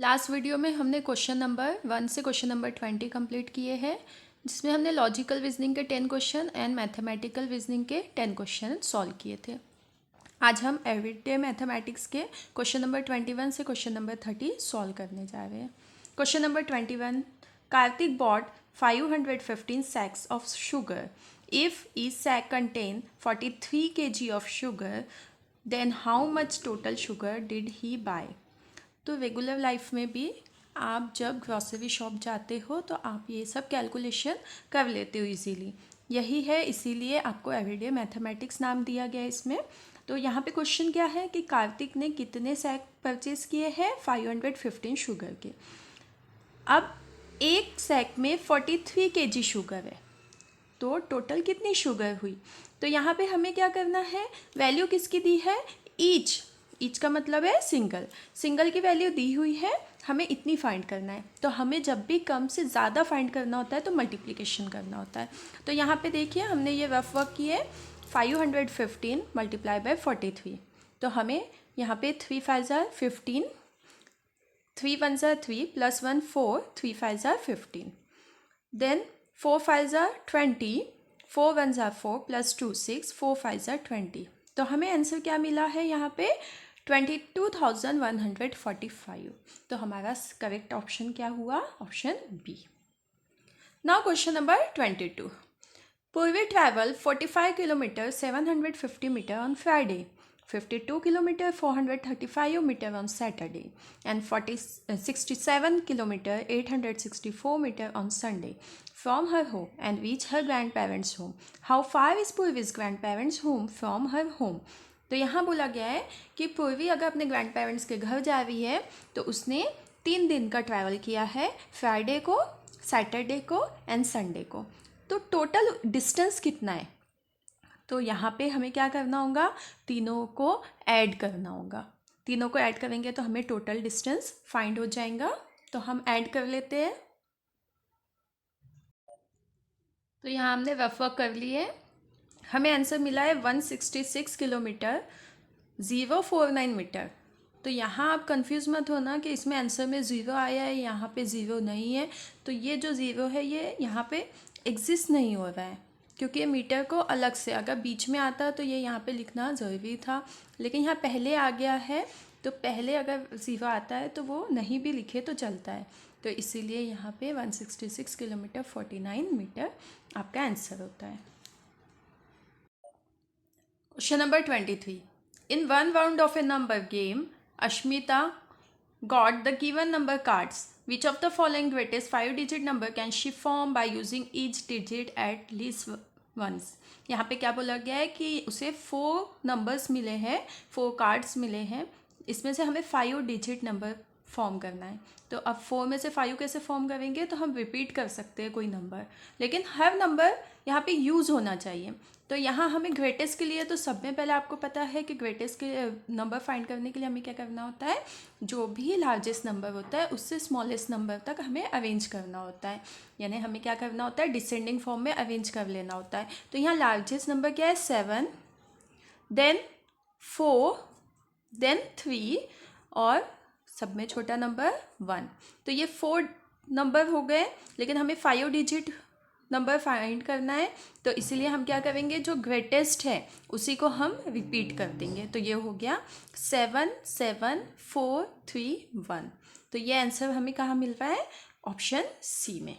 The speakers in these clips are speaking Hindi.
लास्ट वीडियो में हमने क्वेश्चन नंबर 1 से क्वेश्चन नंबर 20 कंप्लीट किए हैं, जिसमें हमने लॉजिकल रीजनिंग के 10 क्वेश्चन एंड मैथमेटिकल रीजनिंग के 10 क्वेश्चन सॉल्व किए थे। आज हम एवरीडे मैथमेटिक्स के क्वेश्चन नंबर 21 से क्वेश्चन नंबर 30 सॉल्व करने जा रहे हैं। Question number 21, Kartik bought 515 sacks of sugar. If each sack contain 43 kg of sugar, then how much total sugar did he buy? तो रेगुलर लाइफ में भी आप जब ग्रॉसरी शॉप जाते हो तो आप ये सब कैलकुलेशन कर लेते हो इजीली। यही है, इसीलिए आपको एवरीडे मैथमेटिक्स नाम दिया गया है इसमें। तो यहाँ पे क्वेश्चन क्या है कि कार्तिक ने कितने सैक परचेज किए हैं 515 शुगर के। अब एक सैक में 43 kg शुगर है, तो टोटल कितनी शुगर हुई। तो यहाँ पे हमें क्या करना है, वैल्यू किसकी दी है, ईच का मतलब है सिंगल की वैल्यू दी हुई है, हमें इतनी फाइंड करना है। तो हमें जब भी कम से ज़्यादा फाइंड करना होता है तो मल्टीप्लिकेशन करना होता है। तो यहाँ पे देखिए हमने ये रफ वर्क किए, 515 मल्टीप्लाई बाय 43। तो हमें यहाँ पे 3 5 ज़ार 15, 3 1 ज़ार 3 प्लस 1 4, 3 5 ज़ार 15, देन 4 5 ज़ार 20, 4 1 ज़ार 4 प्लस 2 6, 4 5 ज़ार 20। तो हमें आंसर क्या मिला है यहाँ पे 22,145। तो हमारा करेक्ट ऑप्शन क्या हुआ, option B. Now question number 22, Purvi travel 45 kilometre 750 metre on Friday, 52 kilometre 435 metre on Saturday, and 67 kilometer 864 meter on Sunday from her home and reach her grandparents' home. How far is Purvi's grandparents' home from her home? तो यहाँ बोला गया है कि पूर्वी अगर अपने ग्रैंड पेरेंट्स के घर जा रही है तो उसने 3 दिन का ट्रैवल किया है, फ्राइडे को, सैटरडे को एंड संडे को। तो टोटल डिस्टेंस कितना है, तो यहाँ पे हमें क्या करना होगा, तीनों को ऐड करना होगा। तीनों को ऐड करेंगे तो हमें टोटल डिस्टेंस फाइंड हो जाएगा। तो हम ऐड कर लेते हैं। तो यहाँ हमने रफ वर्क कर लिए, हमें आंसर मिला है 166 किलोमीटर 049 मीटर। तो यहाँ आप कंफ्यूज मत होना कि इसमें आंसर में ज़ीरो आया है, यहाँ पे ज़ीरो नहीं है। तो ये जो ज़ीरो है ये यहाँ पे एग्जिस्ट नहीं हो रहा है, क्योंकि ये मीटर को अलग से, अगर बीच में आता तो ये यहाँ पे लिखना ज़रूरी था, लेकिन यहाँ पहले आ गया है। तो पहले अगर ज़ीरो आता है तो वो नहीं भी लिखे तो चलता है। तो इसीलिए यहाँ पे 166 किलोमीटर 49 मीटर आपका आंसर होता है। Question number 23. In one round of a number game, Ashmita got the given number cards. Which of the following greatest 5-digit number can she form by using each digit at least once? यहाँ पे क्या बोला गया है कि उसे 4 नंबर्स मिले हैं, 4 कार्ड्स मिले हैं, इसमें से हमें 5 डिजिट नंबर फॉर्म करना है। तो अब 4 में से 5 कैसे फॉर्म करेंगे, तो हम रिपीट कर सकते हैं कोई नंबर, लेकिन हर नंबर यहाँ पे यूज़ होना चाहिए। तो यहाँ हमें ग्रेटेस्ट के लिए, तो सब में पहले आपको पता है कि ग्रेटेस्ट के नंबर फाइंड करने के लिए हमें क्या करना होता है, जो भी लार्जेस्ट नंबर होता है उससे स्मॉलेस्ट नंबर तक हमें अरेंज करना होता है, यानी हमें क्या करना होता है, डिसेंडिंग फॉर्म में अरेंज कर लेना होता है। तो यहाँ लार्जेस्ट नंबर क्या है 7, देन 4, देन 3 और सब में छोटा नंबर 1। तो ये 4 नंबर हो गए, लेकिन हमें 5 डिजिट नंबर फाइंड करना है। तो इसीलिए हम क्या करेंगे, जो ग्रेटेस्ट है उसी को हम रिपीट कर देंगे। तो ये हो गया 7 7 4 3 1। तो ये आंसर हमें कहाँ मिल रहा है, ऑप्शन सी में।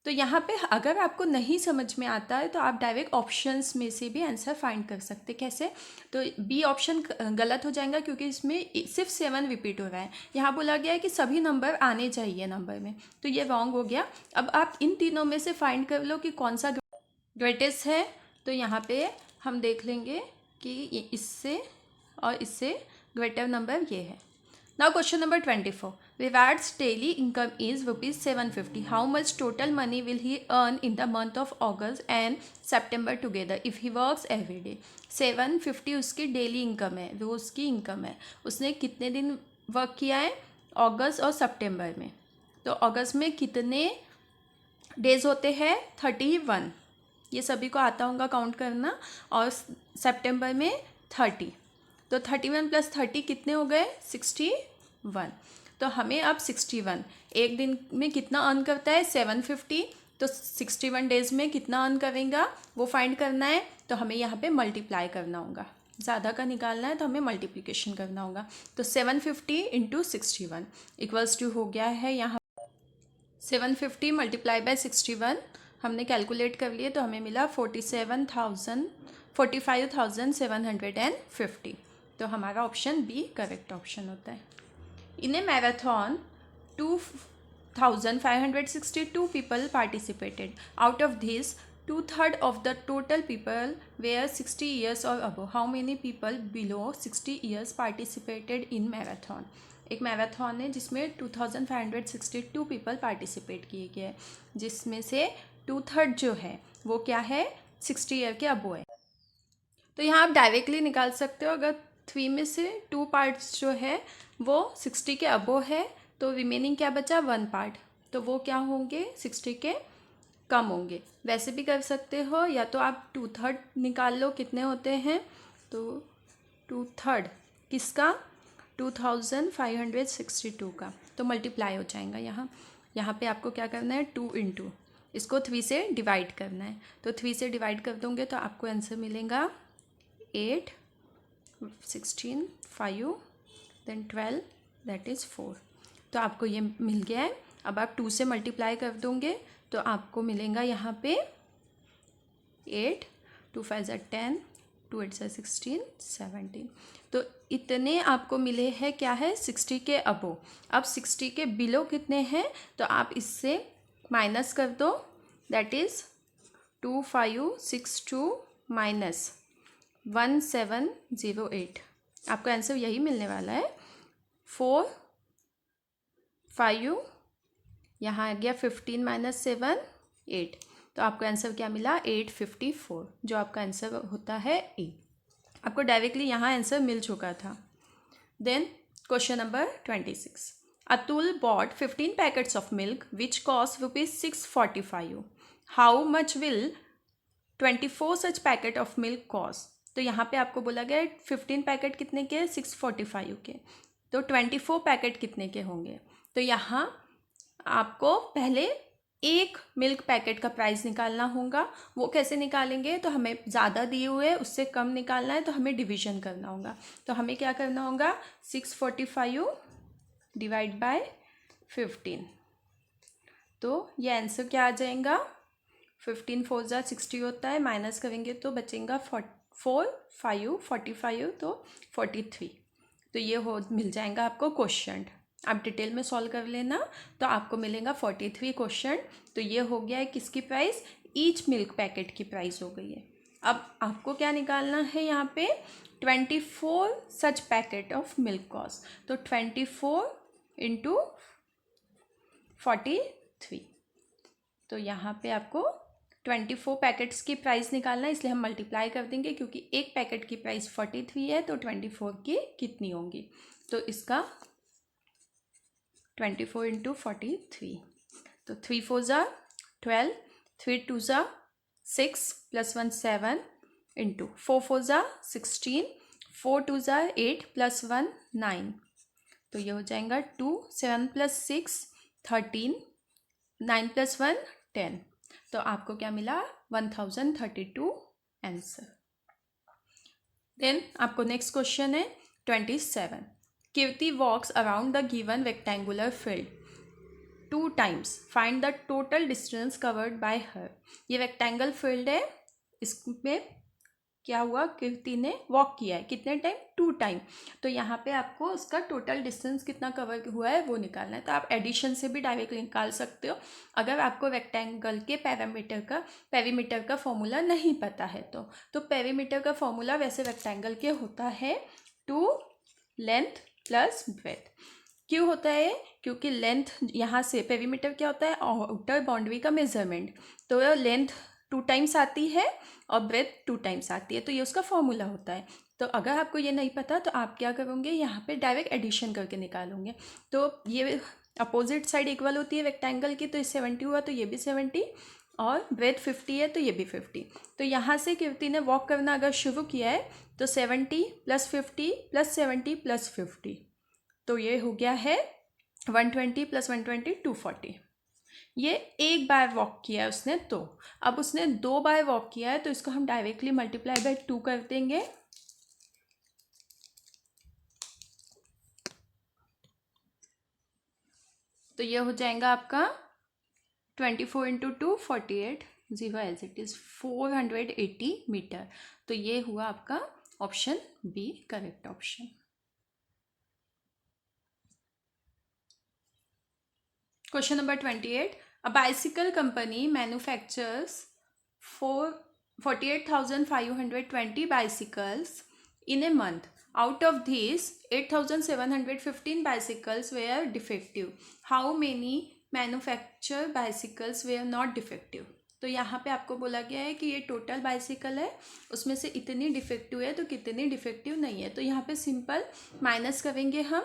तो यहाँ पे अगर आपको नहीं समझ में आता है तो आप डायरेक्ट ऑप्शंस में से भी आंसर फाइंड कर सकते। कैसे, तो बी ऑप्शन गलत हो जाएगा क्योंकि इसमें सिर्फ 7 रिपीट हो रहा है। यहाँ बोला गया है कि सभी नंबर आने चाहिए नंबर में, तो ये रॉन्ग हो गया। अब आप इन तीनों में से फाइंड कर लो कि कौन सा ग्रेटेस्ट है। तो यहाँ पे हम देख लेंगे कि इससे और इससे ग्रेटर नंबर ये है। Now question number 24. Virat's daily income is rupees 750. How much total money will he earn in the month of August and September together if he works every day? 750 उसकी डेली इनकम है, रोज़ की इनकम है। उसने कितने दिन वर्क किया है, अगस्त और सितंबर में। तो अगस्त में कितने डेज होते हैं, 31, ये सभी को आता होगा काउंट करना, और सितंबर में 30। तो 31 + 30 कितने हो गए, 61। तो हमें अब 61, एक दिन में कितना अर्न करता है 750, तो 61 डेज़ में कितना अर्न करेगा वो फाइंड करना है। तो हमें यहाँ पे मल्टीप्लाई करना होगा, ज़्यादा का निकालना है तो हमें मल्टीप्लिकेशन करना होगा। तो 750 इंटू 61 इक्वल्स टू हो गया है यहाँ 750 मल्टीप्लाई बाय 61 हमने कैलकुलेट कर लिए तो हमें मिला 45,750। तो हमारा ऑप्शन बी करेक्ट ऑप्शन होता है। इन ए marathon 2,562 people participated. Out of these, 2/3 of the total people were 60 years or above. How many people below 60 years participated in marathon? एक मैराथन है जिसमें 2,562 पीपल पार्टिसिपेट किए गए, जिसमें से 2/3 जो है वो क्या है 60 ईयर के अबो है। तो यहाँ आप डायरेक्टली निकाल सकते हो, अगर 3 में से 2 पार्ट्स जो है वो 60 के अबो है तो रिमेनिंग क्या बचा 1 पार्ट, तो वो क्या होंगे 60 के कम होंगे। वैसे भी कर सकते हो, या तो आप 2/3 निकाल लो कितने होते हैं, तो 2/3 किसका 2,562 का, तो मल्टीप्लाई हो जाएगा। यहाँ पे आपको क्या करना है 2 इंटू इसको 3 से डिवाइड करना है, तो 3 से डिवाइड कर दोगे तो आपको आंसर मिलेगा 8, 16, 5 देन 12 दैट इज़ 4। तो आपको ये मिल गया है। अब आप 2 से मल्टीप्लाई कर दोगे तो आपको मिलेगा यहाँ पे 8, 2 5 10, 2 8 16, 17। तो इतने आपको मिले हैं क्या है 60 के अबो। अब 60 के बिलो कितने हैं तो आप इससे माइनस कर दो, दैट इज़ 2562 माइनस 1708। आपका आंसर यही मिलने वाला है 4 5, यहाँ आ गया 15 माइनस 7 8। तो आपका आंसर क्या मिला 854, जो आपका आंसर होता है ए। आपको डायरेक्टली यहाँ आंसर मिल चुका था। Then question number 26। Atul bought 15 packets of milk which cost ₹645। How much will 24 such packet of milk cost. तो यहाँ पे आपको बोला गया 15 पैकेट कितने के 645 के, तो 24 पैकेट कितने के होंगे। तो यहाँ आपको पहले एक मिल्क पैकेट का प्राइस निकालना होगा। वो कैसे निकालेंगे, तो हमें ज़्यादा दिए हुए उससे कम निकालना है तो हमें डिवीजन करना होगा। तो हमें क्या करना होगा 645 डिवाइड बाय 15, तो ये आंसर क्या आ जाएगा 15 4 जा 60 होता है, माइनस करेंगे तो बचेगा 4 5 45 तो 43। तो ये हो मिल जाएगा आपको क्वेश्चन। आप डिटेल में सॉल्व कर लेना तो आपको मिलेगा 43 क्वेश्चन। तो ये हो गया है किसकी प्राइस, ईच मिल्क पैकेट की प्राइस हो गई है। अब आपको क्या निकालना है यहाँ पे 24 such packet of milk cost, तो 24 इंटू 43। तो यहाँ पे आपको 24 पैकेट्स की प्राइस निकालना है, इसलिए हम मल्टीप्लाई कर देंगे क्योंकि एक पैकेट की प्राइस 43 है तो 24 की कितनी होंगी। तो इसका 24 इंटू 43, तो 3 4 ज़ा 12, 3 2 ज़ा 6 प्लस 1 7 इंटू 4 4 ज़ा 16, 4 2 ज़ा 8 प्लस 1 9। तो ये हो जाएगा 2 7 प्लस 6 13, 9 प्लस 1 10। तो आपको क्या मिला 1032 आंसर। देन आपको नेक्स्ट क्वेश्चन है 27। Kirti walks around the given rectangular field 2 times. Find the total distance covered by her. ये रेक्टेंगल फील्ड है, इसमें क्या हुआ कीर्ति ने वॉक किया है कितने टाइम 2 टाइम। तो यहाँ पे आपको उसका टोटल डिस्टेंस कितना कवर हुआ है वो निकालना है। तो आप एडिशन से भी डायरेक्ट निकाल सकते हो अगर आपको रेक्टेंगल के पेरीमीटर का फॉर्मूला नहीं पता है तो पेरीमीटर का फॉर्मूला वैसे रेक्टेंगल के होता है 2 लेंथ प्लस ब्रेथ। क्यों होता है, क्योंकि लेंथ यहाँ से पेरीमीटर क्या होता है आउटर बाउंड्री का मेजरमेंट, तो लेंथ 2 टाइम्स आती है और ब्रेथ 2 टाइम्स आती है, तो ये उसका फॉर्मूला होता है। तो अगर आपको ये नहीं पता तो आप क्या करोगे यहाँ पे डायरेक्ट एडिशन करके निकालोगे। तो ये अपोजिट साइड इक्वल होती है रेक्टेंगल की, तो ये 70 हुआ तो ये भी 70 और ब्रेथ 50 है तो ये भी 50। तो यहाँ से कीर्ति ने वॉक करना अगर शुरू किया है तो 70 प्लस 50 प्लस 70 प्लस 50, तो ये हो गया है 120 + 120 240। ये एक बार वॉक किया है उसने, तो अब उसने 2 बार वॉक किया है तो इसको हम डायरेक्टली मल्टीप्लाई बाय 2 कर देंगे। तो ये हो जाएगा आपका 24 × 2 48, 0 एज इट इज़ 480 मीटर। तो ये हुआ आपका option B correct option. Question number 28. A bicycle company manufactures 48,520 bicycles in a month. Out of these, 8,715 bicycles were defective. How many manufactured bicycles were not defective? तो यहाँ पे आपको बोला गया है कि ये टोटल बाइसिकल है, उसमें से इतनी डिफेक्टिव है तो कितनी डिफेक्टिव नहीं है। तो यहाँ पे सिंपल माइनस करेंगे हम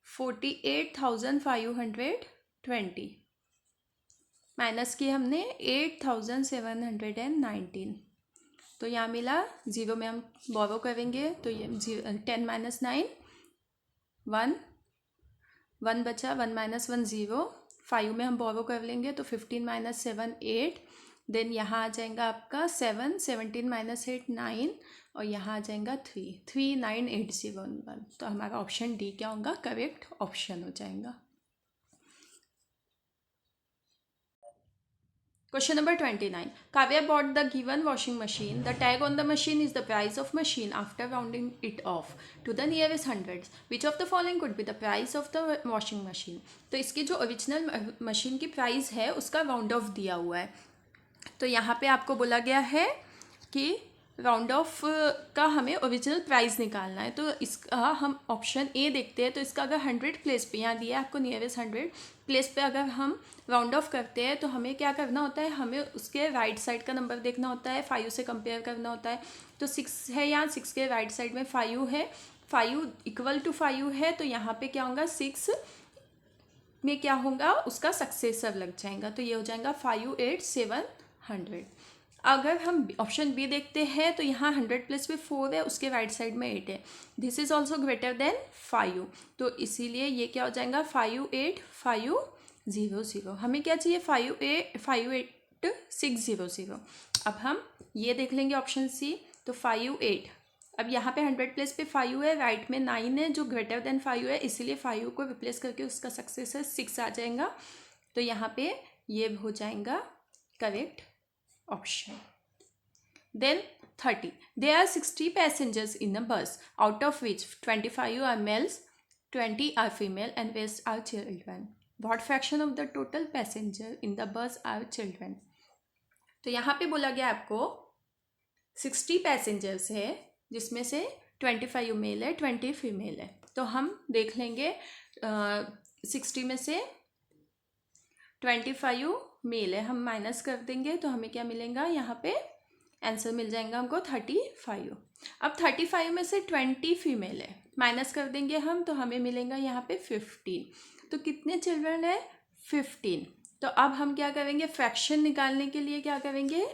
48,520 माइनस की हमने 8,719। तो यहाँ मिला 0 में हम बोरो करेंगे तो ये 10 - 9 1 1 बचा, 1 - 1 0। 5 में हम बोरो कर लेंगे तो 15 - 7 8। देन यहाँ आ जाएगा आपका 7 17 - 8 9 और यहाँ आ जाएगा 3 398011। तो हमारा ऑप्शन डी क्या होगा, करेक्ट ऑप्शन हो जाएगा। Question number 29. Kavya bought the given washing machine. The tag on the machine is the price of machine after rounding it off to the nearest hundreds. Which of the following could be the price of the washing machine? तो इसकी जो ओरिजिनल मशीन की प्राइस है उसका राउंड ऑफ दिया हुआ है। तो यहाँ पे आपको बोला गया है कि राउंड ऑफ का हमें ओरिजिनल प्राइस निकालना है। तो इसका हम ऑप्शन ए देखते हैं। तो इसका अगर 100 प्लेस पे यहाँ दिया है आपको नियरेस्ट 100 प्लेस पे अगर हम राउंड ऑफ करते हैं तो हमें क्या करना होता है, हमें उसके राइट साइड का नंबर देखना होता है, 5 से कंपेयर करना होता है। तो 6 है, यहाँ 6 के राइट साइड में 5 है, 5 = 5 है। तो यहाँ पे क्या होगा, 6 में क्या होगा, उसका सक्सेसर लग जाएगा। तो ये हो जाएगा 58,700। अगर हम ऑप्शन बी देखते हैं तो यहाँ 100 प्लेस पे 4 है, उसके राइट साइड में 8 है। This is also greater than 5, तो इसीलिए ये क्या हो जाएगा 58,500। हमें क्या चाहिए 58,600। अब हम ये देख लेंगे ऑप्शन सी। तो 58, अब यहाँ पे 100 प्लेस पे 5 है, राइट में 9 है जो ग्रेटर देन 5 है, इसीलिए 5 को रिप्लेस करके उसका सक्सेसर 6 आ जाएगा। तो यहाँ पे ये हो जाएगा correct option. Then 30. There are 60 passengers in a bus, out of which 25 are males, 20 are female, and rest are children. What fraction of the total passenger in the bus are children? तो यहाँ पे बोला गया आपको 60 पैसेंजर्स है, जिसमें से 25 मेल है, 20 फीमेल है। तो हम देख लेंगे 60 में से 25 मेल है, हम माइनस कर देंगे तो हमें क्या मिलेगा, यहाँ पे आंसर मिल जाएगा हमको 35। अब 35 में से 20 फीमेल है, माइनस कर देंगे हम तो हमें मिलेगा यहाँ पे 15। तो कितने चिल्ड्रन है, 15। तो अब हम क्या करेंगे, फ्रैक्शन निकालने के लिए क्या करेंगे,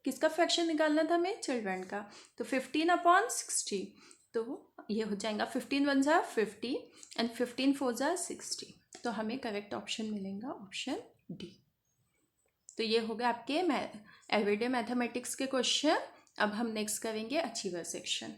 किसका फ्रैक्शन निकालना था हमें, चिल्ड्रन का। तो 15/60, तो ये हो जाएगा 15 × 1 = 50 एंड 15 × 4 = 60। तो हमें करेक्ट ऑप्शन मिलेगा ऑप्शन डी। तो ये हो गया आपके एवरीडे मैथमेटिक्स के क्वेश्चन। अब हम नेक्स्ट करेंगे अचीवर सेक्शन।